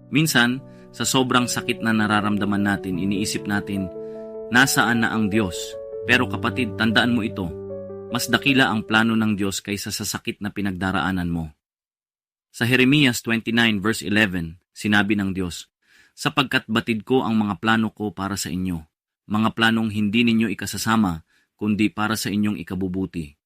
Minsan, sa sobrang sakit na nararamdaman natin, iniisip natin, nasaan na ang Diyos? Pero kapatid, tandaan mo ito, mas dakila ang plano ng Diyos kaysa sa sakit na pinagdaraanan mo. Sa Jeremias 29 verse 11, sinabi ng Diyos, sapagkat batid ko ang mga plano ko para sa inyo, mga planong hindi ninyo ikasasama, kundi para sa inyong ikabubuti.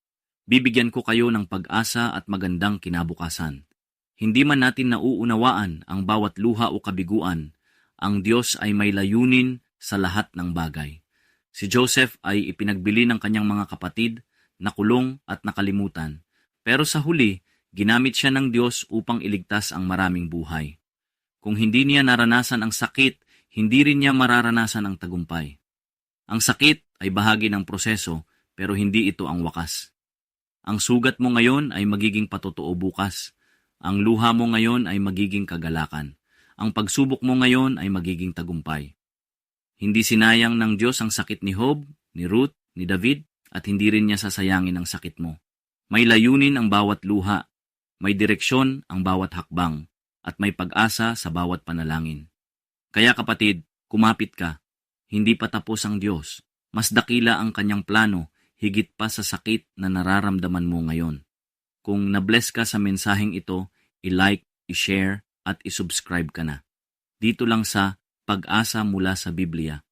Bibigyan ko kayo ng pag-asa at magandang kinabukasan. Hindi man natin nauunawaan ang bawat luha o kabiguan, ang Diyos ay may layunin sa lahat ng bagay. Si Joseph ay ipinagbili ng kanyang mga kapatid, nakulong at nakalimutan. Pero sa huli, ginamit siya ng Diyos upang iligtas ang maraming buhay. Kung hindi niya naranasan ang sakit, hindi rin niya mararanasan ang tagumpay. Ang sakit ay bahagi ng proseso, pero hindi ito ang wakas. Ang sugat mo ngayon ay magiging patotoo bukas. Ang luha mo ngayon ay magiging kagalakan. Ang pagsubok mo ngayon ay magiging tagumpay. Hindi sinayang ng Diyos ang sakit ni Job, ni Ruth, ni David, at hindi rin niya sasayangin ang sakit mo. May layunin ang bawat luha, may direksyon ang bawat hakbang, at may pag-asa sa bawat panalangin. Kaya kapatid, kumapit ka. Hindi pa tapos ang Diyos. Mas dakila ang kanyang plano, higit pa sa sakit na nararamdaman mo ngayon. Kung na-bless ka sa mensaheng ito, i-like, i-share, at i-subscribe ka na. Dito lang sa Pag-asa mula sa Biblia.